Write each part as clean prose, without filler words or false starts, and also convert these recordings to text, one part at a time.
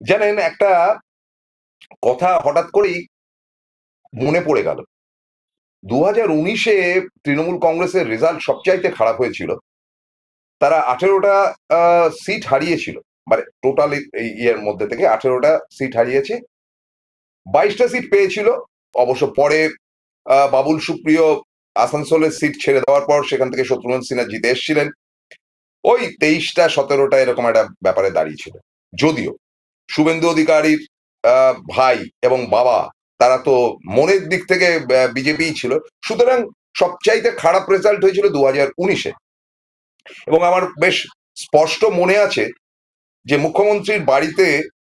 জানেন, একটা কথা হঠাৎ করেই মনে পড়ে গেল। 2019-এ তৃণমূল কংগ্রেসের রেজাল্ট সবচাইতে খারাপ হয়েছিল। তারা 18টা সিট হারিয়েছিল, মানে টোটাল ইয়ের মধ্যে থেকে 18টা সিট হারিয়েছে, 22টা সিট পেয়েছিল। অবশ্য পরে বাবুল সুপ্রিয় আসানসোলের সিট ছেড়ে দেওয়ার পর সেখান থেকে শত্রুঘ্ন সিনহা জিতে এসেছিলেন। ওই 23টা 17টা এরকম একটা ব্যাপারে দাঁড়িয়েছিল। যদিও শুভেন্দু অধিকারীর ভাই এবং বাবা তারা তো মনের দিক থেকে বিজেপি ছিল, সুতরাং সবচাইতে খারাপ রেজাল্ট হয়েছিল 2019-এ। এবং আমার বেশ স্পষ্ট মনে আছে যে মুখ্যমন্ত্রীর বাড়িতে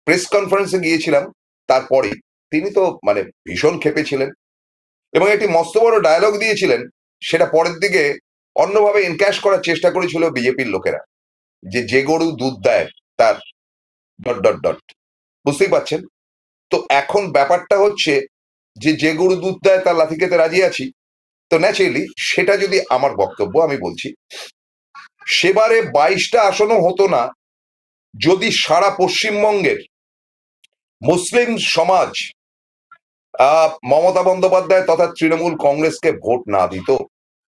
প্রেস কনফারেন্সে গিয়েছিলাম, তারপরে তিনি তো মানে ভীষণ ক্ষেপেছিলেন এবং একটি মস্ত বড় ডায়লগ দিয়েছিলেন। সেটা পরের দিকে অন্যভাবে এনক্যাশ করার চেষ্টা করেছিল বিজেপির লোকেরা, যে গরু দুধ দেয় তার ডট ডট ডট, বুঝতেই পারছেন। তো এখন ব্যাপারটা হচ্ছে যে গরু দুধ দেয় তার লাথি খেতে রাজি আছি। তো ন্যাচারালি সেটা যদি আমার বক্তব্য, আমি বলছি সেবারে 22টা আসনও হতো না যদি সারা পশ্চিমবঙ্গের মুসলিম সমাজ মমতা বন্দ্যোপাধ্যায় তথা তৃণমূল কংগ্রেসকে ভোট না দিত।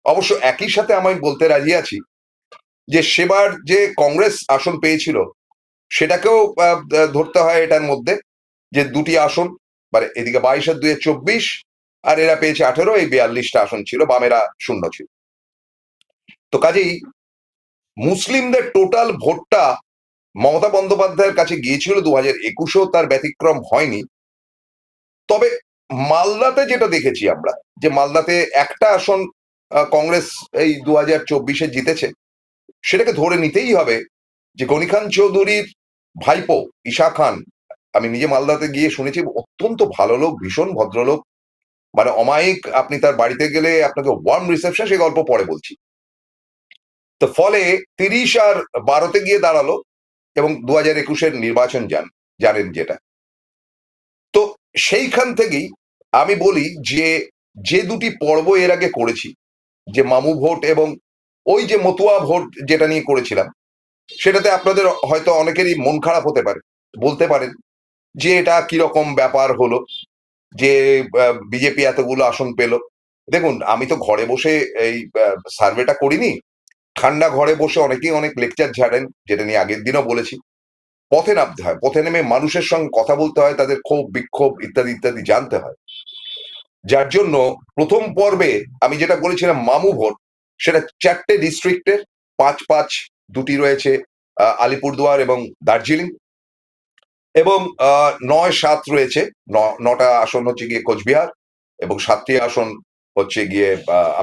অবশ্য একই সাথে আমি বলতে রাজি আছি যে সেবার যে কংগ্রেস আসন পেয়েছিল সেটাকেও ধরতে হয় এটার মধ্যে, যে দুটি আসন, মানে এদিকে 22 আর 2 24, আর এরা পেয়েছে 18, এই 42টা আসন ছিল, বামেরা শূন্য ছিল। তো কাজেই মুসলিমদের টোটাল ভোটটা মমতা বন্দ্যোপাধ্যায়ের কাছে গিয়েছিল 2021-এও তার ব্যতিক্রম হয়নি। তবে মালদাতে যেটা দেখেছি আমরা, যে মালদাতে একটা আসন কংগ্রেস এই 2024-এ জিতেছে, সেটাকে ধরে নিতেই হবে যে গনি খান চৌধুরীর ভাইপো ঈশা খান, আমি নিজে মালদাতে গিয়ে শুনেছি, অত্যন্ত ভালো লোক, ভীষণ ভদ্রলোক, মানে অমায়িক। আপনি তার বাড়িতে গেলে আপনাকে ওয়ার্ম রিসেপশন, সেই গল্প পরে বলছি। তো ফলে 30 আর 12-তে গিয়ে দাঁড়ালো এবং 2021-এর নির্বাচন জানেন যেটা। তো সেইখান থেকেই আমি বলি যে দুটি পর্ব এর আগে করেছি, যে মামু ভোট এবং ওই যে মতুয়া ভোট যেটা নিয়ে করেছিলাম, সেটাতে আপনাদের হয়তো অনেকেরই মন খারাপ হতে পারে, বলতে পারেন যে এটা কিরকম ব্যাপার হলো, যে বিজেপি এতগুলো আসন পেল। দেখুন, আমি তো ঘরে বসে এই সার্ভেটা করিনি, ঠান্ডা ঘরে বসে অনেকেই অনেক লেকচার ঝাড়েন, যেটা নিয়ে আগের দিনও বলেছি। পথে নামতে হয়, পথে নেমে মানুষের সঙ্গে কথা বলতে হয়, তাদের ক্ষোভ বিক্ষোভ ইত্যাদি ইত্যাদি জানতে হয়। যার জন্য প্রথম পর্বে আমি যেটা বলেছিলাম মামু ভোট, সেটা 4টে ডিস্ট্রিক্টের, 5-5 দুটি রয়েছে আলিপুরদুয়ার এবং দার্জিলিং, এবং 9-7 রয়েছে, 9টা আসন হচ্ছে গিয়ে কোচবিহার, এবং 7টি আসন হচ্ছে গিয়ে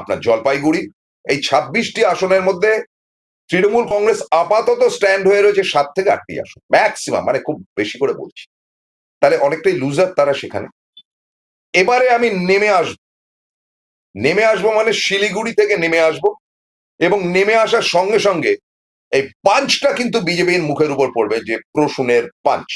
আপনার জলপাইগুড়ি। এই 26টি আসনের মধ্যে তৃণমূল কংগ্রেস আপাতত স্ট্যান্ড হয়ে রয়েছে 7 থেকে 8টি আসন ম্যাক্সিমাম, মানে খুব বেশি করে বলছি। তাহলে অনেকটাই লুজার তারা সেখানে। এবারে আমি নেমে আসবো মানে শিলিগুড়ি থেকে নেমে আসবো, এবং নেমে আসার সঙ্গে সঙ্গে এই পাঞ্চটা কিন্তু বিজেপির মুখের উপর পড়বে, যে প্রসূনের পাঞ্চ।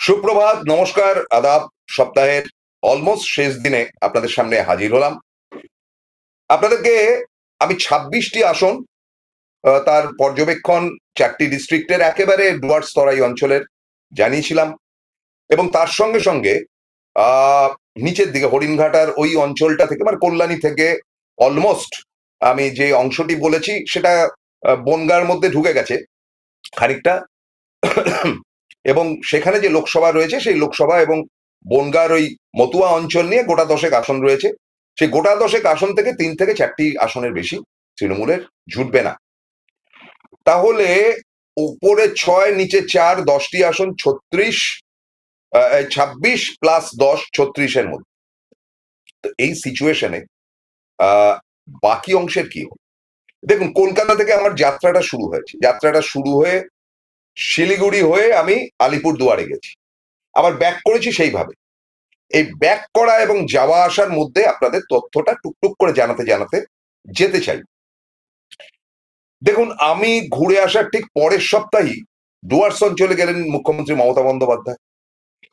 সুপ্রভাত, নমস্কার, আদাব। সপ্তাহের অলমোস্ট শেষ দিনে আপনাদের সামনে হাজির হলাম। আপনাদেরকে আমি 26টি আসন, তার পর্যবেক্ষণ 4টি ডিস্ট্রিক্টের একেবারে ডুয়ার্স তরাই অঞ্চলের জানিয়েছিলাম, এবং তার সঙ্গে সঙ্গে নিচের দিকে হরিণঘাটার ওই অঞ্চলটা থেকে, মানে কল্যাণী থেকে অলমোস্ট আমি যে অংশটি বলেছি সেটা বনগাঁর মধ্যে ঢুকে গেছে খানিকটা, এবং সেখানে যে লোকসভা রয়েছে সেই লোকসভা এবং বনগাঁর ওই মতুয়া অঞ্চল নিয়ে গোটা 10 আসন রয়েছে। সেই গোটা 10 আসন থেকে 3 থেকে 4টি আসনের বেশি তৃণমূলের জুটবে না। তাহলে উপরে 6, নিচে 4, 10টি আসন, 36, 26 প্লাস 10, 36-এর মধ্যে। তো এই সিচুয়েশনে বাকি অংশের কি হবে? দেখুন, কলকাতা থেকে আমার যাত্রাটা শুরু হয়েছে, যাত্রাটা শুরু হয়ে শিলিগুড়ি হয়ে আমি আলিপুরদুয়ারে গেছি, আবার ব্যাক করেছি সেইভাবে। এই ব্যাক করা এবং যাওয়া আসার মধ্যে আপনাদের তথ্যটা টুকটুক করে জানাতে জানাতে যেতে চাই। দেখুন, আমি ঘুরে আসার ঠিক পরের সপ্তাহেই ডুয়ার্স অঞ্চলে গেলেন মুখ্যমন্ত্রী মমতা বন্দ্যোপাধ্যায়।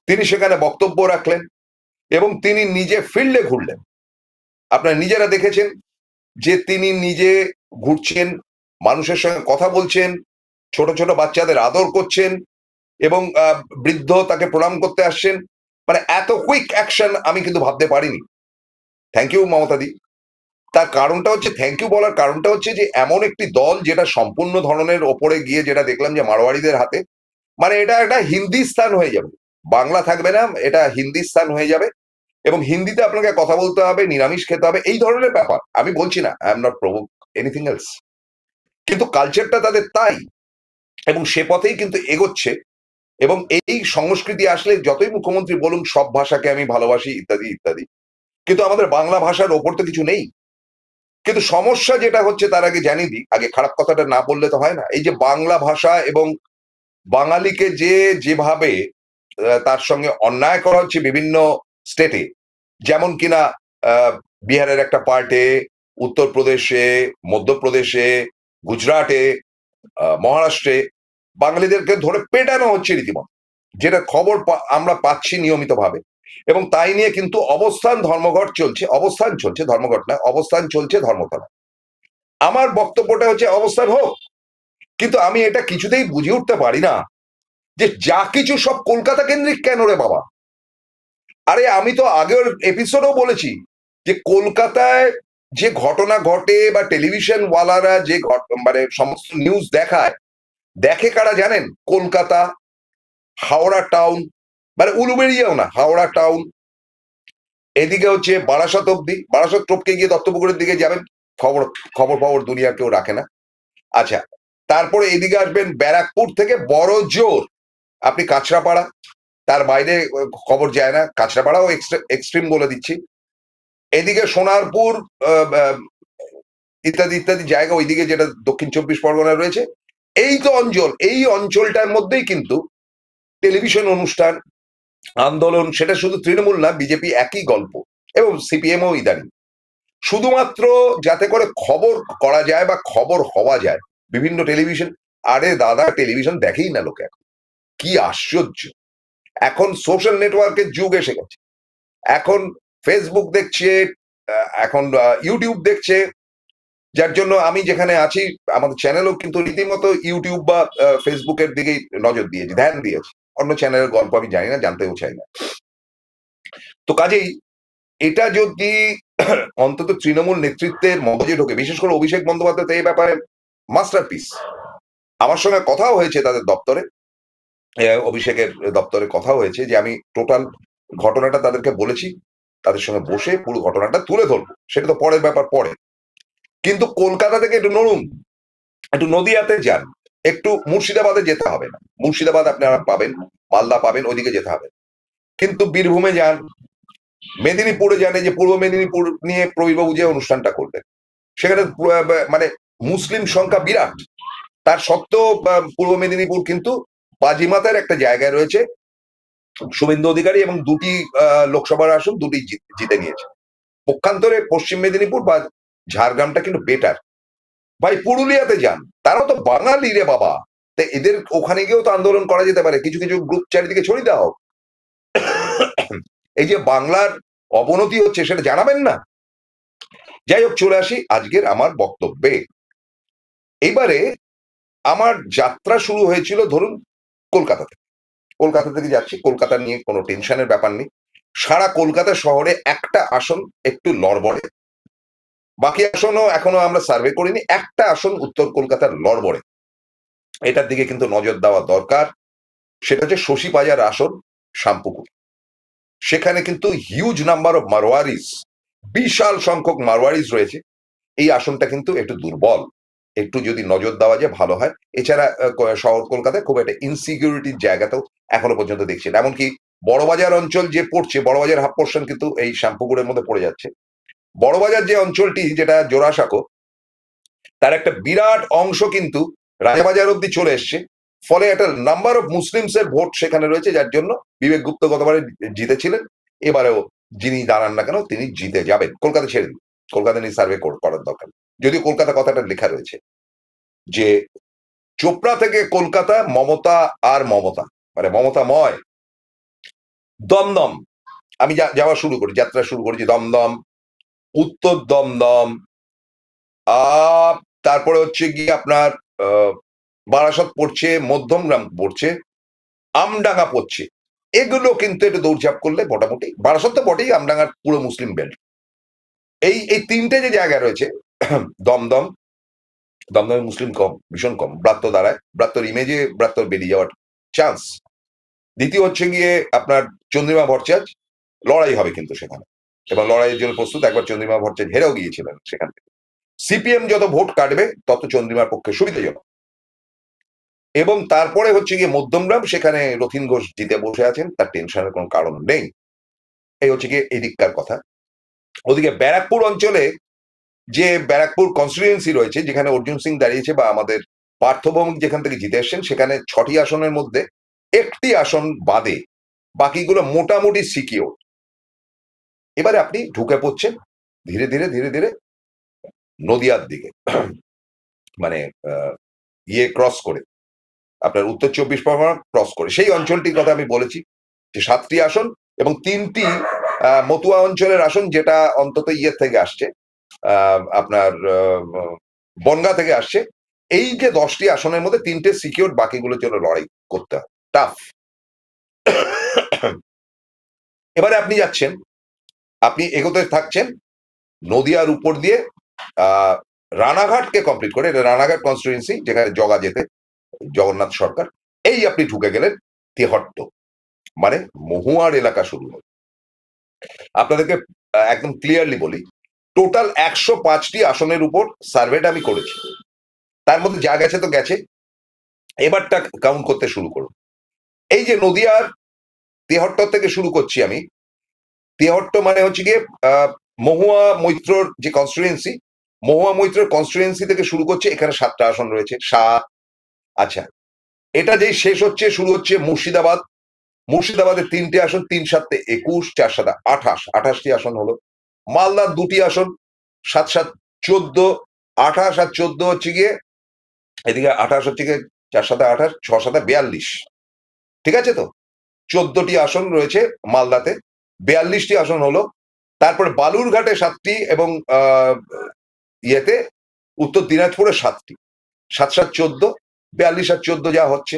তিনি সেখানে বক্তব্য রাখলেন এবং তিনি নিজে ফিল্ডে ঘুরলেন। আপনারা নিজেরা দেখেছেন যে তিনি নিজে ঘুরছেন, মানুষের সঙ্গে কথা বলছেন, ছোট ছোট বাচ্চাদের আদর করছেন এবং বৃদ্ধ তাকে প্রণাম করতে আসছেন। মানে এত কুইক অ্যাকশন আমি কিন্তু ভাবতে পারিনি। থ্যাংক ইউ মমতাদি। তার কারণটা হচ্ছে, থ্যাংক ইউ বলার কারণটা হচ্ছে যে এমন একটি দল যেটা সম্পূর্ণ ধরনের ওপরে গিয়ে যেটা দেখলাম যে মারোয়াড়িদের হাতে, মানে এটা একটা হিন্দিস্তান হয়ে যাবে, বাংলা থাকবে না, এটা হিন্দিস্তান হয়ে যাবে এবং হিন্দিতে আপনাকে কথা বলতে হবে, নিরামিষ খেতে হবে, এই ধরনের ব্যাপার। আমি বলছি না, I am not provoke anything else, কিন্তু কালচারটা তাদের তাই এবং সে পথেই কিন্তু এগোচ্ছে। এবং এই সংস্কৃতি আসলে যতই মুখ্যমন্ত্রী বলুন সব ভাষাকে আমি ভালোবাসি ইত্যাদি ইত্যাদি, কিন্তু আমাদের বাংলা ভাষার ওপর তো কিছু নেই। কিন্তু সমস্যা যেটা হচ্ছে, তার আগে জানিয়ে দিই, আগে খারাপ কথাটা না বললে তো হয় না, এই যে বাংলা ভাষা এবং বাঙালিকে যেভাবে তার সঙ্গে অন্যায় করা হচ্ছে বিভিন্ন স্টেটে, যেমন কিনা বিহারের একটা পার্টে, উত্তরপ্রদেশে, মধ্যপ্রদেশে, গুজরাটে, মহারাষ্ট্রে বাঙালিদেরকে ধরে পেটানো হচ্ছে রীতিমতো, যেটা খবর আমরা পাচ্ছি নিয়মিত ভাবে। এবং তাই নিয়ে কিন্তু অবস্থান ধর্মঘট চলছে, অবস্থান চলছে, ধর্মঘট না, অবস্থান চলছে ধর্মতলা। আমার বক্তব্যটা হচ্ছে অবস্থান হোক, কিন্তু আমি এটা কিছুতেই বুঝে উঠতে পারি না যে যা কিছু সব কলকাতা কেন্দ্রিক কেন রে বাবা। আরে আমি তো আগের এপিসোডও বলেছি যে কলকাতায় যে ঘটনা ঘটে বা টেলিভিশন ওয়ালারা যে মানে সমস্ত নিউজ দেখায়, দেখে কারা জানেন? কলকাতা, হাওড়া টাউন, মানে উলুবেড়িয়াও না, হাওড়া টাউন, এদিকে হচ্ছে বারাসাত অব্দি, বারাসাত টপকে গিয়ে দত্তপুকুরের দিকে যাবেন, খবর খবর খবর দুনিয়া কেউ রাখে না। আচ্ছা, তারপরে এদিকে আসবেন ব্যারাকপুর থেকে বড় জোর আপনি কাঁচরাপাড়া, তার বাইরে খবর যায় না, কাঁচরাপাড়াও এক্সট্রিম বলে দিচ্ছি। এদিকে সোনারপুর ইত্যাদি ইত্যাদি জায়গা, ওইদিকে যেটা দক্ষিণ চব্বিশ পরগনায় রয়েছে, এই তো অঞ্চল, এই অঞ্চলটার মধ্যেই কিন্তু টেলিভিশন অনুষ্ঠান, আন্দোলন, সেটা শুধু তৃণমূল না, বিজেপি একই গল্প এবং সিপিএমও ইদানিং, শুধুমাত্র যাতে করে খবর করা যায় বা খবর হওয়া যায় বিভিন্ন টেলিভিশন। আরে দাদা, টেলিভিশন দেখেই না লোকে এখন, কি আশ্চর্য! এখন সোশ্যাল নেটওয়ার্কের যুগ এসে গেছে, এখন ফেসবুক দেখছে, এখন ইউটিউব দেখছে, যার জন্য আমি যেখানে আছি আমাদের চ্যানেলও কিন্তু রীতিমতো ইউটিউব বা ফেসবুকের দিকেই নজর দিয়েছি, ধ্যান দিয়েছি, অন্য চ্যানেলের গল্প আমি জানি না, জানতেও চাই না। তো কাজেই এটা যদি অন্তত তৃণমূল নেতৃত্বের মগজে ঢোকে, বিশেষ করে অভিষেক বন্দ্যোপাধ্যায় তো এই ব্যাপারে মাস্টারপিস। আমার সঙ্গে কথাও হয়েছে তাদের দপ্তরে, অভিষেকের দপ্তরে কথা হয়েছে, যে আমি টোটাল ঘটনাটা তাদেরকে বলেছি, তাদের সঙ্গে বসে পুরো ঘটনাটা তুলে ধরবো, সেটা তো পরের ব্যাপার পরে। কিন্তু কলকাতা থেকে একটু নড়ুন, একটু নদিয়াতে যান, একটু মুর্শিদাবাদে যেতে হবে না, মুর্শিদাবাদ আপনারা পাবেন, মালদা পাবেন, ওইদিকে যেতে হবে। কিন্তু বীরভূমে যান, মেদিনীপুরে যান, এই যে পূর্ব মেদিনীপুর নিয়ে প্রবীরবাবু যে অনুষ্ঠানটা করলেন, সেখানে মানে মুসলিম সংখ্যা বিরাট, তার সত্ত্বেও পূর্ব মেদিনীপুর কিন্তু বাজিমাতার একটা জায়গায় রয়েছে, শুভেন্দু অধিকারী, এবং দুটি লোকসভার আসন দুটি জিতে নিয়েছে। পক্ষান্তরে পশ্চিম মেদিনীপুর বা ঝাড়গ্রামটা কিন্তু বেটার। ভাই পুরুলিয়াতে যান, তারাও তো বাঙালি রে বাবা, তা এদের ওখানে গিয়েও তো আন্দোলন করা যেতে পারে, কিছু কিছু গ্রুপ চারিদিকে ছড়িয়ে দেওয়া হোক। এই যে বাংলার অবনতি হচ্ছে সেটা জানাবেন না? যাই হোক, চলে আসি আজকের আমার বক্তব্যে। এইবারে আমার যাত্রা শুরু হয়েছিল ধরুন কলকাতা থেকে, কলকাতা থেকে যাচ্ছি, কলকাতা নিয়ে কোনো টেনশনের ব্যাপার নেই। সারা কলকাতা শহরে একটা আসন একটু লড়বড়ে, বাকি আসনও এখনো আমরা সার্ভে করিনি, একটা আসন উত্তর কলকাতার লড়বড়ে, এটার দিকে কিন্তু নজর দেওয়া দরকার। সেটা হচ্ছে শশীবাজার আসন, শ্যামপুকুর। সেখানে কিন্তু হিউজ নাম্বার অফ মারওয়ারিস, বিশাল সংখ্যক মারওয়ারিস রয়েছে। এই আসনটা কিন্তু একটু দুর্বল, একটু যদি নজর দেওয়া যায় ভালো হয়। এছাড়া শহর কলকাতায় খুব একটা ইনসিকিউরিটির জায়গাতেও এখনো পর্যন্ত দেখছি না। এমনকি বড়বাজার অঞ্চল যে পড়ছে, বড়বাজার হাফ পোর্শন কিন্তু এই শ্যামপুকুরের মধ্যে পড়ে যাচ্ছে। বড়বাজার যে অঞ্চলটি, যেটা জোড়াসাঁকো, তার একটা বিরাট অংশ কিন্তু রাজাবাজার অব্দি চলে এসছে। ফলে একটা নাম্বার অফ মুসলিমস এর ভোট সেখানে রয়েছে, যার জন্য বিবেক গুপ্ত গতবারে জিতেছিলেন, এবারেও যিনি দাঁড়ান না কেন তিনি জিতে যাবেন। কলকাতা ছেড়ে দিন, কলকাতা নিয়ে সার্ভে করার দরকার। যদিও কলকাতা কথাটা লেখা রয়েছে, যে চোপড়া থেকে কলকাতা মমতা আর মমতা, মানে মমতাময়। দমদম, আমি যাওয়া শুরু করি, যাত্রা শুরু করেছি দমদম, উত্তর দমদম, তারপরে হচ্ছে গিয়ে আপনার বারাসত পড়ছে, মধ্যমগ্রাম পড়ছে, আমডাঙ্গা পড়ছে। এগুলো কিন্তু একটু দৌড়ঝাঁপ করলে মোটামুটি, বারাসত তো বটেই, আমডাঙ্গার পুরো মুসলিম বেল্ট। এই এই তিনটে যে জায়গা রয়েছে, দমদম, দমদমে মুসলিম কম, ভীষণ কম, ব্রাত্য দাঁড়ায়, ব্রাত্যর ইমেজে ব্রাত্যর বেরিয়ে যাওয়ার চান্স। দ্বিতীয় হচ্ছে গিয়ে আপনার চন্দ্রিমা ভট্টাচার্য, লড়াই হবে কিন্তু সেখানে, এবং লড়াইয়ের জন্য প্রস্তুত। একবার চন্দ্রিমা ভট্টাচার্য হেরেও গিয়েছিলেন সেখান থেকে। সিপিএম যত ভোট কাটবে তত চন্দ্রিমার পক্ষে সুবিধাজনক। এবং তারপরে হচ্ছে গিয়ে মধ্যমগ্রাম, সেখানে রথীন ঘোষ জিতে বসে আছেন, তার টেনশনের কোনো কারণ নেই। এই হচ্ছে গিয়ে এদিককার কথা। ওদিকে ব্যারাকপুর অঞ্চলে, যে ব্যারাকপুর কনস্টিটিউয়েন্সি রয়েছে, যেখানে অর্জুন সিং দাঁড়িয়েছে বা আমাদের পার্থভৌমিক যেখান থেকে জিতে এসছেন, সেখানে 6টি আসনের মধ্যে একটি আসন বাদে বাকিগুলো মোটামুটি সিকিউর। এবারে আপনি ঢুকে পড়ছেন ধীরে ধীরে ধীরে ধীরে নদিয়ার দিকে, মানে ক্রস করে, আপনার উত্তর 24 পরগনা ক্রস করে। সেই অঞ্চলটির কথা আমি বলেছি, যে 7টি আসন এবং 3টি মতুয়া অঞ্চলের আসন, যেটা অন্তত থেকে আসছে, আপনার বনগা থেকে আসছে। এই যে 10টি আসনের মধ্যে 3টে সিকিউর, বাকিগুলোর জন্য লড়াই করতে হয়, টাফ। এবারে আপনি যাচ্ছেন, আপনি এগোতে থাকছেন নদিয়ার উপর দিয়ে, রানাঘাটকে কমপ্লিট করে, এটা রানাঘাট কনস্টিটিউয়েন্সি, যেখানে জগা যেতে জগন্নাথ সরকার। এই আপনি ঢুকে গেলেন তেহট্ট, মানে মহুয়ার এলাকা শুরু হল। আপনাদেরকে একদম ক্লিয়ারলি বলি, টোটাল 105টি আসনের উপর সার্ভেটা আমি করেছি, তার মধ্যে যা গেছে তো গেছে, এবারটা কাউন্ট করতে শুরু করুন। এই যে নদিয়ার তেহট্ট থেকে শুরু করছি আমি, তেহট্ট মানে হচ্ছে গিয়ে মহুয়া মৈত্রর যে কনস্টিটুয়েন্সি, মহুয়া মৈত্রর কনস্টিটুয়েন্সি থেকে শুরু করছে। এখানে 7টা আসন রয়েছে, 7। আচ্ছা, এটা যেই শেষ হচ্ছে, শুরু হচ্ছে মুর্শিদাবাদ। মুর্শিদাবাদের 3টে আসন, 3 7 21, 4 7 28, 28টি আসন হলো। মালদার 2টি আসন, 7 7 14, 28 আর 14 হচ্ছে গিয়ে, এদিকে 28 হচ্ছে গিয়ে 4 7 28, 6 7 42, ঠিক আছে তো? 14টি আসন রয়েছে মালদাতে, 42টি আসন হলো। তারপরে বালুরঘাটে 7টি এবং উত্তর দিনাজপুরে 7টি, 7 7 14, 42 আর 14 যা হচ্ছে,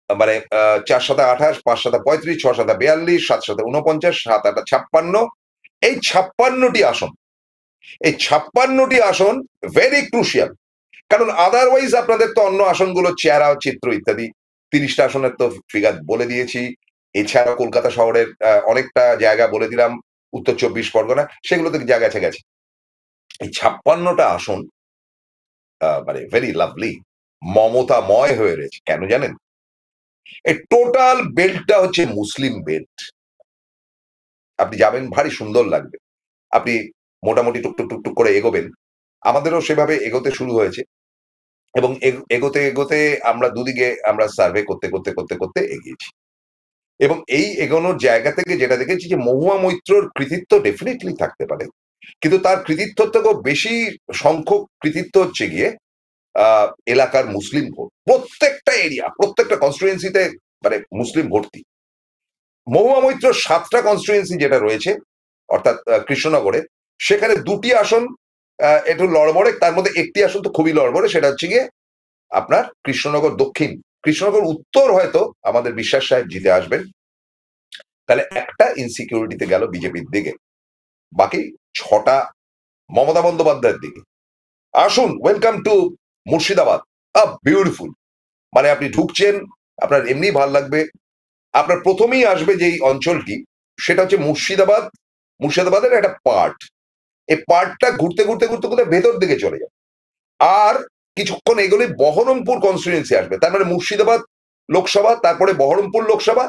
মানে 4 7 28, 5 7 35, 6 7 42, 7 7 49, 7 8 56। এই 56টি আসন, এই 56টি আসন ভেরি ক্রুশিয়াল, কারণ আদারওয়াইজ আপনাদের তো অন্য আসনগুলো চেহারা, চিত্র ইত্যাদি। 30টা আসনের তো ফিগার বলে দিয়েছি। এছাড়া কলকাতা শহরের অনেকটা জায়গা বলে দিলাম, উত্তর 24 পরগনা, সেগুলোতে যা গেছে গেছে। এই 56টা আসন মানে ভেরি লাভলি, মমতাময় হয়ে রয়েছে। কেন জানেন? এই টোটাল বেল্টটা হচ্ছে মুসলিম বেল্ট। আপনি যাবেন, ভারী সুন্দর লাগবে। আপনি মোটামুটি টুকটুক টুকটুক করে এগোবেন। আমাদেরও সেভাবে এগোতে শুরু হয়েছে, এবং এগোতে এগোতে আমরা দুদিকে আমরা সার্ভে করতে করতে করতে করতে এগিয়েছি। এবং এই এগোনোর জায়গা থেকে যেটা দেখেছি, যে মহুয়া মৈত্রর কৃতিত্ব ডেফিনেটলি থাকতে পারে, কিন্তু তার কৃতিত্ব থেকেও বেশি সংখ্যক কৃতিত্ব হচ্ছে গিয়ে এলাকার মুসলিম ভোট। প্রত্যেকটা এরিয়া, প্রত্যেকটা কনস্টিটুয়েন্সিতে মানে মুসলিম ভর্তি। মহুয়া মৈত্র 7টা কনস্টিটুয়েন্সি যেটা রয়েছে, অর্থাৎ কৃষ্ণনগরে, সেখানে 2টি আসন একটু লড়বড়ে, তার মধ্যে একটি আসন তো খুবই লড়বড়ে, সেটা হচ্ছে গিয়ে আপনার কৃষ্ণনগর দক্ষিণ। কৃষ্ণনগর উত্তর হয়তো আমাদের বিশ্বাস সাহেব জিতে আসবেন, তাহলে একটা ইনসিকিউরিটিতে গেল বিজেপির দিকে, বাকি 6টা মমতা বন্দ্যোপাধ্যায়ের দিকে। আসুন, ওয়েলকাম টু মুর্শিদাবাদ, বিউটিফুল। মানে আপনি ঢুকছেন, আপনার এমনি ভাল লাগবে। আপনার প্রথমেই আসবে যেই অঞ্চলটি, সেটা হচ্ছে মুর্শিদাবাদ। মুর্শিদাবাদের একটা পার্ট, এই পার্টটা ঘুরতে ঘুরতে ঘুরতে ঘুরতে ভেতর দিকে চলে যাবে, আর কিছুক্ষণ এগুলি বহরমপুর কনস্টিটুয়েন্সি আসবে। তার মানে মুর্শিদাবাদ লোকসভা, তারপরে বহরমপুর লোকসভা,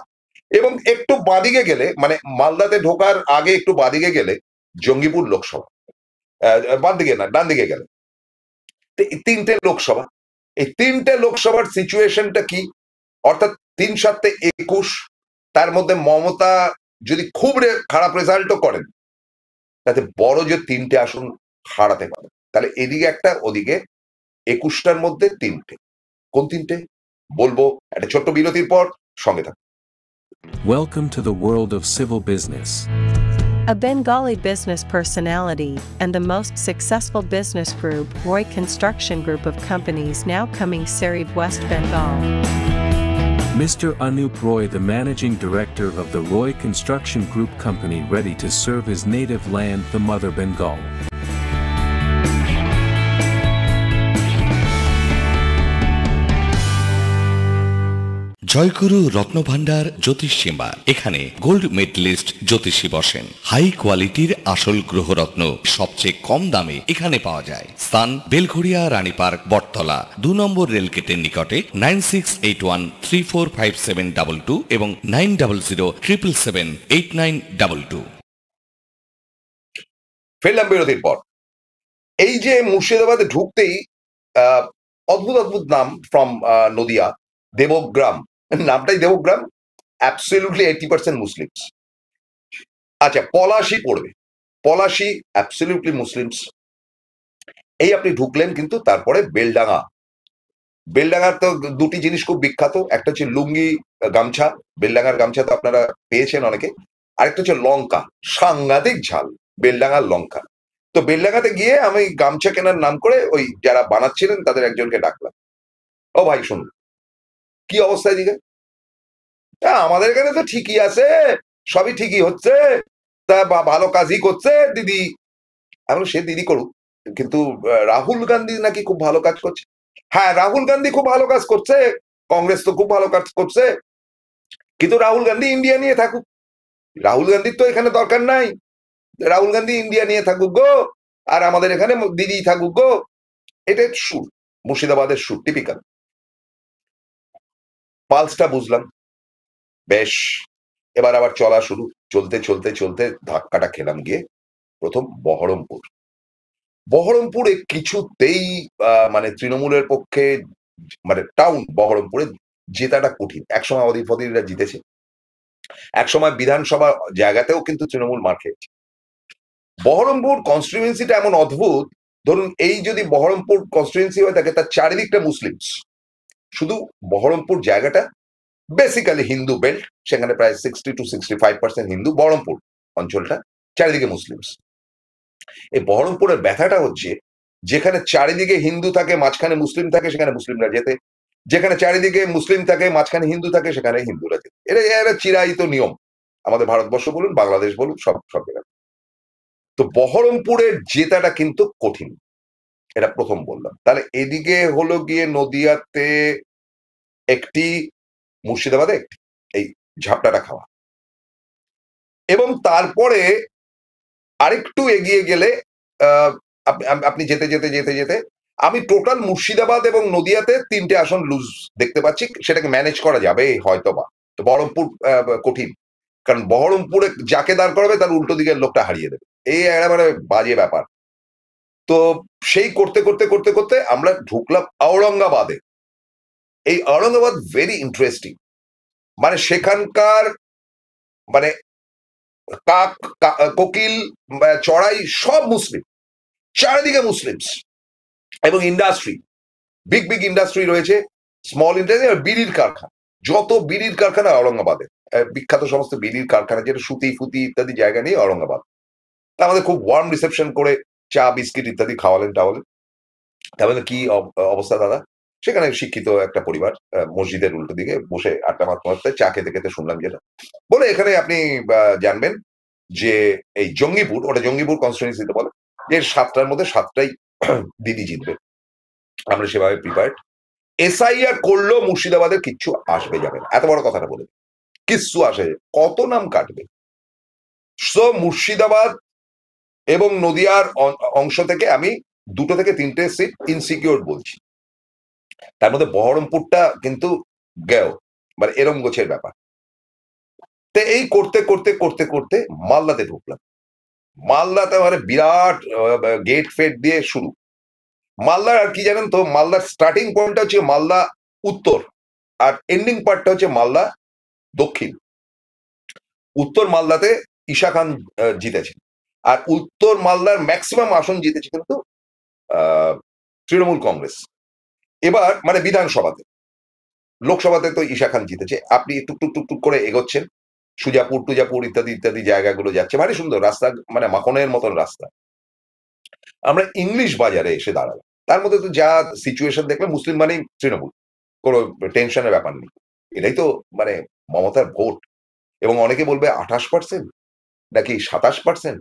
এবং একটু বাদিকে গেলে, মানে মালদাতে ঢোকার আগে একটু বাদিকে গেলে জঙ্গিপুর লোকসভা, বাম দিকে না, ডান দিকে গেলে 3টে লোকসভা। এই 3টে লোকসভার সিচুয়েশনটা কি? অর্থাৎ 3 7 21, তার মধ্যে মমতা যদি খুব খারাপ রেজাল্টও করেন, তাতে বড় যে 3টে আসন হারাতে পারে। তাহলে এদিকে একটা, ওদিকে 21টার মধ্যে 3টে। কোন 3টে বলবো একটা ছোট্ট বিরতির পর, সঙ্গে থাকুন। Welcome to the world of civil business. A Bengali business personality and the most successful business group, Roy Construction Group of companies, now coming Sarib, West Bengal. Mr. Anup Roy, the managing director of the Roy Construction Group company, ready to serve his native land, the mother Bengal. Joyguru রত্নভান্ডার Jyotish chamber. এখানে gold medallist জ্যোতিষী বসেন। High কোয়ালিটির আসল গ্রহরত্ন সবচেয়ে কম দামে এখানে পাওয়া যায়। স্থান বেলঘড়িয়া রানীপার্ক, বটতলা, 2 নম্বর রেলগেটের নিকটে। 9681345722 এবং 9007778922। ফেললাম বিরতির পর। এই যে মুর্শিদাবাদে ঢুকতেই অদ্ভুত অদ্ভুত নাম ফ্রম নদিয়া, দেবগ্রাম, নামটাই দেবগ্রাম, অ্যাবসলিউটলি 80% মুসলিমস। আচ্ছা, পলাশি পড়বে, পলাশি অ্যাবসলিউটলি মুসলিমস। এই আপনি ঢুকলেন, কিন্তু তারপরে বেলডাঙ্গা, বেলডাঙ্গার তো দুটি জিনিস খুব বিখ্যাত, একটা হচ্ছে লুঙ্গি গামছা, বেলডাঙ্গার গামছা তো আপনারা পেয়েছেন অনেকে, আরেকটা হচ্ছে লঙ্কা, সাংঘাতিক ঝাল বেলডাঙ্গার লঙ্কা। তো বেলডাঙ্গাতে গিয়ে আমি গামছা কেনার নাম করে ওই যারা বানাচ্ছিলেন তাদের একজনকে ডাকলাম, ও ভাই শুনুন কি অবস্থা এদিকে? আমাদের এখানে তো ঠিকই আছে, সবই ঠিকই হচ্ছে, তা ভালো কাজই করছে দিদি। আমি সে দিদি করুক, কিন্তু রাহুল গান্ধী নাকি খুব ভালো কাজ করছে। হ্যাঁ, রাহুল গান্ধী খুব ভালো কাজ করছে, কংগ্রেস তো খুব ভালো কাজ করছে, কিন্তু রাহুল গান্ধী ইন্ডিয়া নিয়ে থাকুক, রাহুল গান্ধীর তো এখানে দরকার নাই, রাহুল গান্ধী ইন্ডিয়া নিয়ে থাকুক গো, আর আমাদের এখানে দিদি থাকুক গো। এটা সুর, মুর্শিদাবাদের সুর, টিপিক্যাল। পালসটা বুঝলাম, বেশ। এবার আবার চলা শুরু, চলতে চলতে চলতে ধাক্কাটা খেলাম গিয়ে প্রথম বহরমপুর। বহরমপুরে কিছুতেই মানে তৃণমূলের পক্ষে, মানে টাউন বহরমপুরে জেতাটা কঠিন। একসময় অধীর ফদিররা জিতেছে, একসময় বিধানসভা জায়গাতেও কিন্তু তৃণমূল মার খেয়েছে। বহরমপুর কনস্টিটিউয়েন্সিটা এমন অদ্ভুত, ধরুন এই যদি বহরমপুর কনস্টিটিউয়েন্সি হয়ে থাকে, তার চারিদিকটা মুসলিমস, শুধু বহরমপুর জায়গাটা বেসিক্যালি হিন্দু বেল্ট, সেখানে প্রায় 60 to 65% হিন্দু। বহরমপুর অঞ্চলটা চারিদিকে মুসলিমস। এই বহরমপুরের ব্যথাটা হচ্ছে, যেখানে চারিদিকে হিন্দু থাকে মাঝখানে মুসলিম থাকে, সেখানে মুসলিমরা যেতে, যেখানে চারিদিকে মুসলিম থাকে মাঝখানে হিন্দু থাকে, সেখানে হিন্দুরা যেতে। এটা চিরায়িত নিয়ম, আমাদের ভারতবর্ষ বলুন, বাংলাদেশ বলুন, সব জায়গায়। তো বহরমপুরের জেতাটা কিন্তু কঠিন, এটা প্রথম বললাম। তাহলে এদিকে হলো গিয়ে নদিয়াতে একটি, মুর্শিদাবাদে একটি, এই ঝাপটাটা খাওয়া। এবং তারপরে আরেকটু এগিয়ে গেলে আপনি যেতে যেতে যেতে যেতে আমি টোটাল মুর্শিদাবাদ এবং নদিয়াতে 3টে আসন লুজ দেখতে পাচ্ছি, সেটাকে ম্যানেজ করা যাবে হয়তোবা। তো বহরমপুর কঠিন, কারণ বহরমপুরে যাকে দাঁড় করাবে তার উল্টো দিকের লোকটা হারিয়ে দেবে, এই একেবারে বাজে ব্যাপার। তো সেই করতে করতে করতে করতে আমরা ঢুকলাম ঔরঙ্গাবাদে। এই ঔরঙ্গাবাদ ভেরি ইন্টারেস্টিং, মানে সেখানকার মানে কাক, কোকিল, চড়াই সব মুসলিম, চারিদিকে মুসলিমস, এবং ইন্ডাস্ট্রি, বিগ বিগ ইন্ডাস্ট্রি রয়েছে, স্মল ইন্ডাস্ট্রি, আর বিড়ির কারখানা, যত বিড়ির কারখানা ঔরঙ্গাবাদে, বিখ্যাত সমস্ত বিড়ির কারখানা, যেটা সুতি ফুতি ইত্যাদি জায়গা নিয়ে ঔরঙ্গাবাদ। তা আমাদের খুব ওয়ার্ম রিসেপশন করে চা বিস্কিট ইত্যাদি খাওয়ালেন টাওয়ালেন। তাহলে কি অবস্থা দাদা? সেখানে শিক্ষিত একটা পরিবার মসজিদের উল্টো দিকে বসে আড্ডা মারতে মারতে চা খেতে খেতে শুনলাম যেটা বলে, এখানে আপনি জানবেন যে এই জঙ্গিপুর, ওটা জঙ্গিপুর কনস্টিটিউয়েন্সিতে বলে, যে 7টার মধ্যে 7টাই দিদি জিতবে। আমরা সেভাবে প্রিপেয়ার্ড। এসআইআর করলেও মুর্শিদাবাদের কিচ্ছু আসবে যাবে না, এত বড় কথাটা বলে, কিচ্ছু আসে, কত নাম কাটবে। সো মুর্শিদাবাদ এবং নদিয়ার অংশ থেকে আমি 2 থেকে 3টে সিট ইনসিকিউর বলছি, তার মধ্যে বহরমপুরটা কিন্তু গেও, মানে এরম গোছের ব্যাপার। তো এই করতে করতে করতে করতে মালদাতে ঢুকলাম। মালদাতে মানে বিরাট গেট ফেট দিয়ে শুরু। মালদার আর কি জানেন তো, মালদার স্টার্টিং পয়েন্টটা হচ্ছে মালদা উত্তর, আর এন্ডিং পার্টটা হচ্ছে মালদা দক্ষিণ। উত্তর মালদাতে ঈশা খান জিতেছে, আর উত্তর মালদার ম্যাক্সিমাম আসন জিতেছে কিন্তু তৃণমূল কংগ্রেস। এবার মানে বিধানসভাতে, লোকসভাতে তো ঈশা খান জিতেছে, আপনি টুকটুক টুকটুক করে এগোচ্ছেন, সুজাপুর টুজাপুর ইত্যাদি ইত্যাদি জায়গাগুলো যাচ্ছে, ভারী সুন্দর রাস্তা, মানে মাখনের মতন রাস্তা। আমরা ইংলিশ বাজারে এসে দাঁড়ালাম, তার মধ্যে তো যা সিচুয়েশন দেখলাম, মুসলিম মানেই তৃণমূল, কোনো টেনশনের ব্যাপার নেই, এটাই তো মানে মমতার ভোট। এবং অনেকে বলবে 28% নাকি 27%,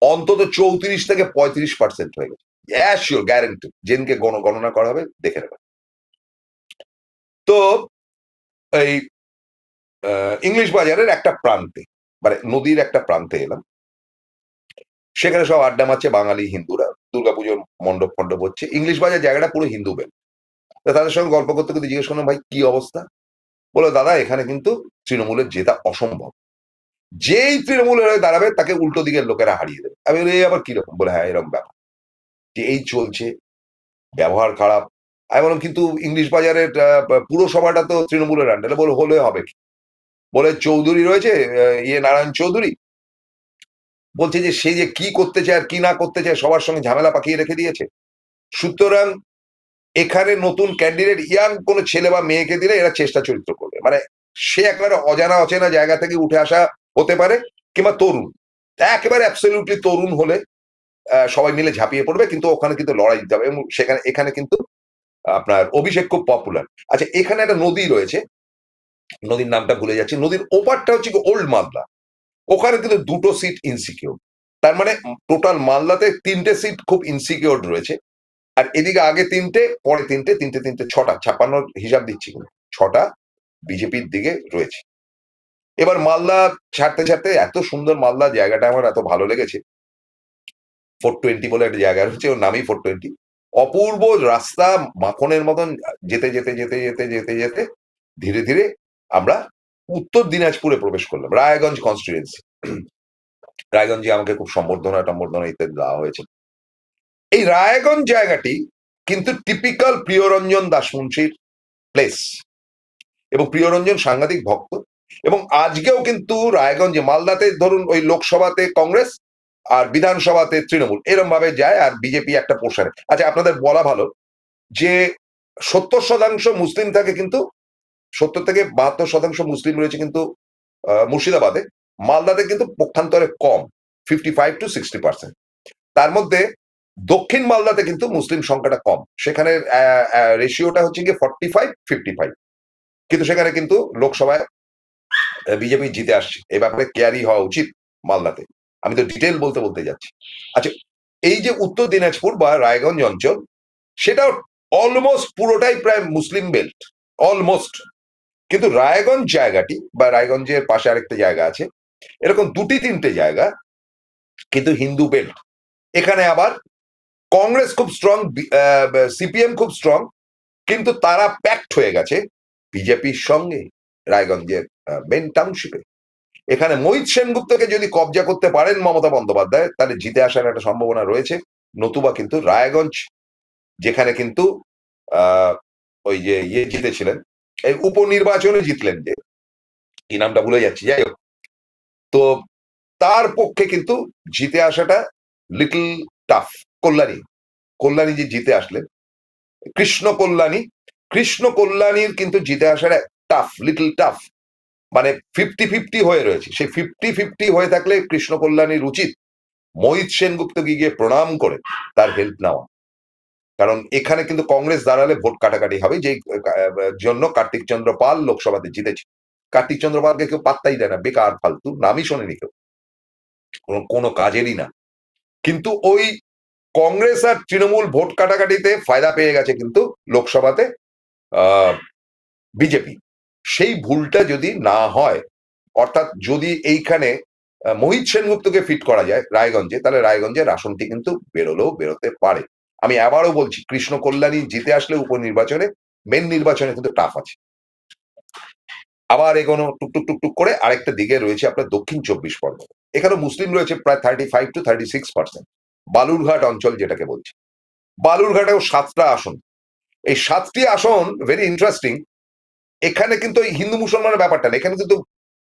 অন্তত 34 থেকে 35% হয়ে গেছে, শিওর গ্যারেন্টি, যেদিনকে গণনা করা হবে দেখে নেবে। তো এই ইংলিশ বাজারের একটা প্রান্তে, মানে নদীর একটা প্রান্তে এলাম, সেখানে সব আড্ডা মারছে বাঙালি হিন্দুরা, দুর্গাপুজোর মণ্ডপ ফণ্ডপ হচ্ছে, ইংলিশ বাজার জায়গাটা পুরো হিন্দু বেল। তাদের সঙ্গে গল্প করতে করতে জিজ্ঞেস করলাম, ভাই কি অবস্থা? বলে, দাদা এখানে কিন্তু তৃণমূলের জেতা অসম্ভব, যেই তৃণমূলের হয়ে দাঁড়াবে তাকে উল্টো দিকের লোকেরা হারিয়ে দেবে। আমি বলি, এই আবার কিরকম? বলে, হ্যাঁ এরকম ব্যাপার, যে এই চলছে, ব্যবহার খারাপ। আমি বললাম, কিন্তু ইংলিশ বাজারের পুরসভাটা তো তৃণমূলের আন্ডারে। বলে, হলে হবে কি? বলে, চৌধুরী রয়েছে, নারায়ণ চৌধুরী, বলছে যে সে যে কি করতে চায় আর কি না করতে চায় সবার সঙ্গে ঝামেলা পাকিয়ে রেখে দিয়েছে, সুতরাং এখানে নতুন ক্যান্ডিডেট ইয়াং কোনো ছেলে বা মেয়েকে দিলে এরা চেষ্টা চরিত্র করবে, মানে সে একেবারে অজানা অচেনা জায়গা থেকে উঠে আসা হতে পারে, কিংবা তরুণ, একেবারে অ্যাবসলিউটলি তরুণ হলে সবাই মিলে ঝাঁপিয়ে পড়বে, কিন্তু ওখানে কিন্তু লড়াই দিতে হবে। এবং এখানে কিন্তু আপনার অভিষেক খুব পপুলার। আচ্ছা, এখানে একটা নদী রয়েছে, নদীর নামটা ভুলে যাচ্ছি, নদীর ওপারটা হচ্ছে ওল্ড মালদা, ওখানে কিন্তু 2টো সিট ইনসিকিউর, তার মানে টোটাল মালদাতে 3টে সিট খুব ইনসিকিউর রয়েছে, আর এদিকে আগে 3টে, পরে 3টে, 6টা, 56 হিসাব দিচ্ছি, 6টা বিজেপির দিকে রয়েছে। এবার মালদা ছাড়তে ছাড়তে, এত সুন্দর মালদা জায়গাটা আমার এত ভালো লেগেছে, 420 বলে একটা জায়গা রয়েছে, ওর নামই 420, অপূর্ব রাস্তা, মাখনের মতন, যেতে যেতে যেতে যেতে যেতে যেতে ধীরে ধীরে আমরা উত্তর দিনাজপুরে প্রবেশ করলাম, রায়গঞ্জ কনস্টিটুয়েন্সি। রায়গঞ্জে আমাকে খুব সম্বর্ধনা ইত্যাদি দেওয়া হয়েছে। এই রায়গঞ্জ জায়গাটি কিন্তু টিপিক্যাল প্রিয়রঞ্জন দাসমুন্সির প্লেস, এবং প্রিয়রঞ্জন সাংঘাতিক ভক্ত, এবং আজকেও কিন্তু রায়গঞ্জে, মালদাতে ধরুন ওই লোকসভাতে কংগ্রেস আর বিধানসভাতে তৃণমূল, এরম ভাবে যায়, আর বিজেপি একটা প্রসারে। আচ্ছা, আপনাদের বলা ভালো যে 70% মুসলিম থাকে, কিন্তু 70 থেকে 72% মুসলিম রয়েছে কিন্তু মুর্শিদাবাদে, মালদাতে কিন্তু পক্ষান্তরে কম, 55 to 60%। তার মধ্যে দক্ষিণ মালদাতে কিন্তু মুসলিম সংখ্যাটা কম, সেখানে রেশিওটা হচ্ছে গিয়ে 45-55, কিন্তু সেখানে কিন্তু লোকসভায় বিজেপি জিতে আসছে, এ ব্যাপারে কেয়ারি হওয়া উচিত মালদাতে। আমি তো ডিটেল বলতে বলতে যাচ্ছি। আচ্ছা, এই যে উত্তর দিনাজপুর বা রায়গঞ্জ অঞ্চল, সেটাও অলমোস্ট পুরোটাই প্রায় মুসলিম বেল্ট, অলমোস্ট। কিন্তু রায়গঞ্জ জায়গাটি, বা রায়গঞ্জের পাশে আরেকটা জায়গা আছে, এরকম 2-3টে জায়গা কিন্তু হিন্দু বেল্ট। এখানে আবার কংগ্রেস খুব স্ট্রং, সিপিএম খুব স্ট্রং, কিন্তু তারা প্যাক্ট হয়ে গেছে বিজেপির সঙ্গে রায়গঞ্জের মেন টাউনশিপে। এখানে মোহিত সেনগুপ্তকে যদি কবজা করতে পারেন মমতা বন্দ্যোপাধ্যায়, তাহলে জিতে আসার একটা সম্ভাবনা রয়েছে। নতুবা কিন্তু রায়গঞ্জ, যেখানে কিন্তু ওই যে জিতেছিলেন, এই উপনির্বাচনে জিতলেন, যে কি নামটা ভুলে যাচ্ছি, যাই হোক, তো তার পক্ষে কিন্তু জিতে আসাটা লিটল টাফ। কল্যাণী যে জিতে আসলেন, কৃষ্ণ কল্যাণীর কিন্তু জিতে আসাটা টাফ, লিটল টাফ, মানে 50-50 হয়ে রয়েছে। সেই 50-50 হয়ে থাকলে কৃষ্ণ কল্যাণীর উচিত মোহিত সেনগুপ্তকে গিয়ে প্রণাম করে তার হেল্প নেওয়া, কারণ এখানে কিন্তু কংগ্রেস দাঁড়ালে ভোট কাটাকাটি হবে, যে জন্য কার্তিক চন্দ্র পাল লোকসভাতে জিতেছে। কার্তিক চন্দ্র পালকে কেউ পাত্তাই দেয় না, বেকার ফালতু, নামই শোনেনি কেউ, কোনো কাজেরই না। কিন্তু ওই কংগ্রেস আর তৃণমূল ভোট কাটাকাটিতে ফায়দা পেয়ে গেছে কিন্তু লোকসভাতে বিজেপি। সেই ভুলটা যদি না হয়, অর্থাৎ যদি এইখানে মোহিত সেনগুপ্তকে ফিট করা যায় রায়গঞ্জে, তাহলে রায়গঞ্জের আসনটি কিন্তু বেরোতে পারে। আমি আবারও বলছি, কৃষ্ণ কল্যাণী জিতে আসলে উপনির্বাচনে, মেন নির্বাচনে কিন্তু টাফ আছে। আবার এগোনো টুকটুক টুকটুক করে আরেকটা দিকে রয়েছে আপনার দক্ষিণ 24 পরগনা, এখানে মুসলিম রয়েছে প্রায় 35 to 36%। বালুরঘাট অঞ্চল যেটাকে বলছি, বালুরঘাটেও 7টা আসন। এই 7টি আসন ভেরি ইন্টারেস্টিং। এখানে কিন্তু এই হিন্দু মুসলমানের ব্যাপারটা না, এখানে কিন্তু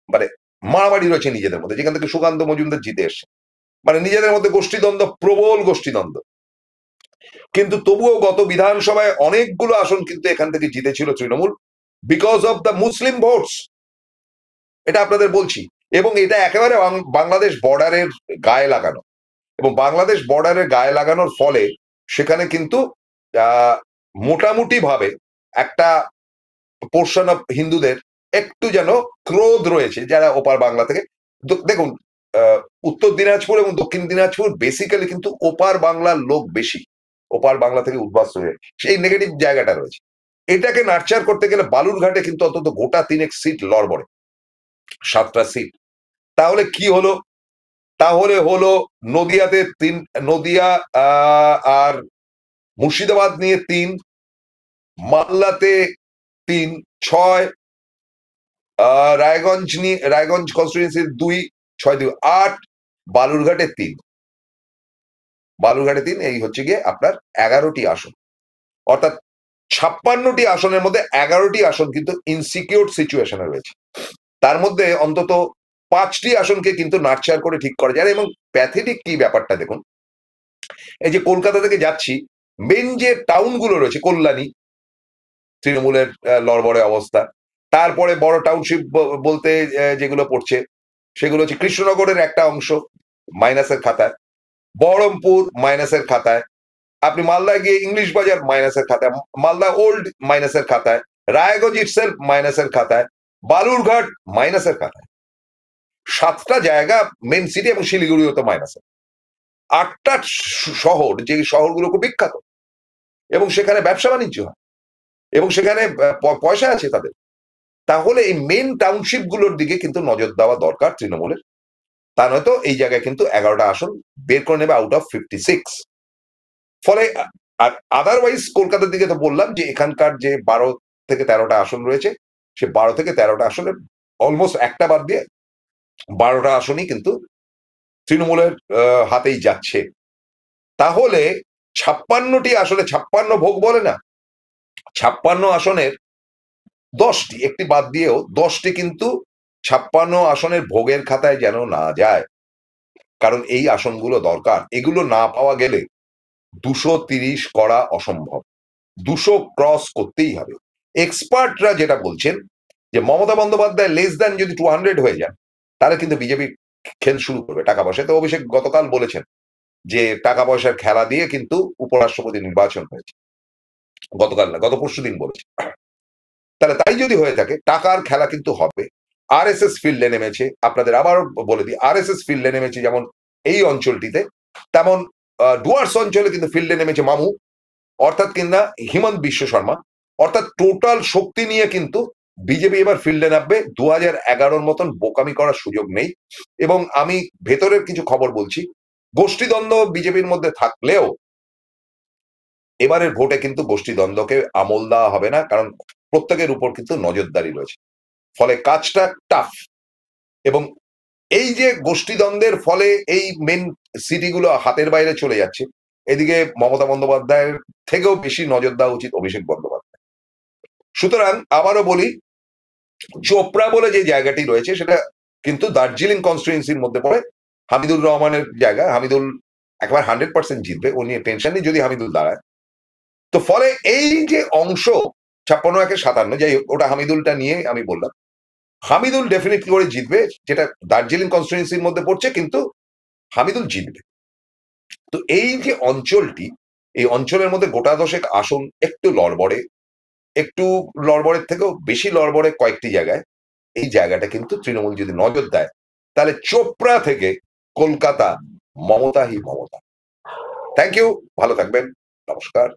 মানে মারামারি রয়েছে নিজেদের মধ্যে, যেখান থেকে সুকান্ত মজুমদার জিতে এসছে, মানে নিজেদের মধ্যে গোষ্ঠীদ্বন্দ্ব, প্রবল গোষ্ঠীদ্বন্দ্ব। কিন্তু তবুও গত বিধানসভায় অনেকগুলো আসন কিন্তু এখান থেকে জিতেছিল Trinamool, because of the Muslim votes. এটা আপনাদের বলছি, এবং এটা একেবারে বাংলাদেশ বর্ডারের গায়ে লাগানো, এবং বাংলাদেশ বর্ডারের গায়ে লাগানোর ফলে সেখানে কিন্তু মোটামুটি ভাবে একটা পোর্শন অফ হিন্দুদের একটু যেন ক্রোধ রয়েছে, যারা ওপার বাংলা থেকে। দেখুন, উত্তর দিনাজপুর এবং দক্ষিণ দিনাজপুর বেসিক্যালি কিন্তু ওপার বাংলার লোক বেশি, ওপার বাংলা থেকে উদ্বাস্ত হয়ে সেই নেগেটিভ জায়গাটা রয়েছে। এটাকে নার্চার করতে গেলে বালুরঘাটে কিন্তু অন্তত গোটা 3 সিট লড়বড়ে, 7টা সিট। তাহলে কি হলো? তাহলে হলো নদিয়াতে 3, নদিয়া আর মুর্শিদাবাদ নিয়ে 3, মালদাতে 3, 6, রায়গঞ্জ কনস্টিটিউয়েন্সির 2, 6, 2, 8, বালুরঘাটে 3, বালুরঘাটে 3। এই হচ্ছে গিয়ে আপনার 11টি আসন, অর্থাৎ 56টি আসনের মধ্যে 11টি আসন কিন্তু ইনসিকিউর সিচুয়েশনে রয়েছে। তার মধ্যে অন্তত 5টি আসনকে কিন্তু নার্চার করে ঠিক করা যায়। এবং প্যাথেটিক কি ব্যাপারটা দেখুন, এই যে কলকাতা থেকে যাচ্ছি, মেন যে টাউনগুলো রয়েছে, কল্যাণী তৃণমূলের লড়বড়ে অবস্থা, তারপরে বড় টাউনশিপ বলতে যেগুলো পড়ছে সেগুলো হচ্ছে কৃষ্ণনগরের একটা অংশ মাইনাসের খাতায়, বহরমপুর মাইনাসের খাতায়, আপনি মালদায় গিয়ে ইংলিশ বাজার মাইনাসের খাতায়, মালদা ওল্ড মাইনাসের খাতায়, রায়গঞ্জ ইটসেলফ মাইনাসের খাতায়, বালুরঘাট মাইনাসের খাতায়। 7টা জায়গা মেন সিটি, এবং শিলিগুড়িও তো মাইনাসের। 8টা শহর, যে শহরগুলো খুব বিখ্যাত এবং সেখানে ব্যবসা বাণিজ্য হয় এবং সেখানে পয়সা আছে তাদের। তাহলে এই মেন টাউনশিপ গুলোর দিকে কিন্তু নজর দেওয়া দরকার তৃণমূলের। তা নয়তো এই জায়গায় কিন্তু 11টা আসন বের করে নেবে আউট অফ 56। ফলে আদারওয়াইজ কলকাতার দিকে তো বললাম যে এখানকার যে 12 থেকে 13টা আসন রয়েছে, সে 12 থেকে 13টা আসনের অলমোস্ট একটা বাদ দিয়ে 12টা আসনই কিন্তু তৃণমূলের হাতেই যাচ্ছে। তাহলে 56টি আসলে 56 ভোগ বলে না, 56 আসনের 10টি, একটি বাদ দিয়েও 10টি কিন্তু 56 আসনের ভোগের খাতায় যেন না যায়, কারণ এই আসনগুলো দরকার। এগুলো না পাওয়া গেলে 230 করা অসম্ভব, 200 ক্রস করতেই হবে। এক্সপার্টরা যেটা বলছেন যে মমতা বন্দ্যোপাধ্যায় লেস দ্যান যদি 200 হয়ে যান, তাহলে কিন্তু বিজেপি খেল শুরু করবে টাকা পয়সা। তো অভিষেক গতকাল বলেছেন যে টাকা পয়সার খেলা দিয়ে কিন্তু উপরাষ্ট্রপতি নির্বাচন হয়েছে, গতকাল না, গত পরশু দিন বলেছে। তাহলে তাই যদি হয়ে থাকে, টাকার খেলা কিন্তু হবে। আরএসএস ফিল্ডে নেমেছে, আপনাদের আবার বলে দিই, আরএসএস ফিল্ডে নেমেছে যেমন এই অঞ্চলটিতে, তেমন ডুয়ার্স অঞ্চলে কিন্তু ফিল্ডে নেমেছে মামু, অর্থাৎ কিনা হিমন্ত বিশ্ব শর্মা। অর্থাৎ টোটাল শক্তি নিয়ে কিন্তু বিজেপি এবার ফিল্ডে নামবে। 2011-র মতন বোকামি করার সুযোগ নেই। এবং আমি ভেতরের কিছু খবর বলছি, গোষ্ঠীদ্বন্দ্ব বিজেপির মধ্যে থাকলেও এবারের ভোটে কিন্তু গোষ্ঠীদ্বন্দ্বকে আমল দেওয়া হবে না, কারণ প্রত্যেকের উপর কিন্তু নজরদারি রয়েছে। ফলে কাজটা টাফ। এবং এই যে গোষ্ঠীদ্বন্দ্বের ফলে এই মেন সিটিগুলো হাতের বাইরে চলে যাচ্ছে, এদিকে মমতা বন্দ্যোপাধ্যায়ের থেকেও বেশি নজর দেওয়া উচিত অভিষেক বন্দ্যোপাধ্যায়। সুতরাং আবারও বলি, চোপড়া বলে যে জায়গাটি রয়েছে সেটা কিন্তু দার্জিলিং কনস্টিটিউয়েন্সির মধ্যে পড়ে। হামিদুর রহমানের জায়গা, হামিদুল একবার 100% জিতবে, ও নিয়ে টেনশন নেই যদি হামিদুল দাঁড়ায়। তো ফলে এই যে অংশ 56-57, যাই হোক, ওটা হামিদুলটা নিয়ে আমি বললাম, হামিদুল ডেফিনেটলি করে জিতবে, যেটা দার্জিলিং কনস্টিটিউয়েন্সির মধ্যে পড়ছে, কিন্তু হামিদুল জিতবে। তো এই যে অঞ্চলটি, এই অঞ্চলের মধ্যে গোটা 10 আসন একটু লড়বড়ে, একটু লড়বড়ের থেকেও বেশি লড়বড়ে কয়েকটি জায়গায়। এই জায়গাটা কিন্তু তৃণমূল যদি নজর দেয়, তাহলে চোপড়া থেকে কলকাতা মমতা হি মমতা। থ্যাংক ইউ, ভালো থাকবেন, নমস্কার।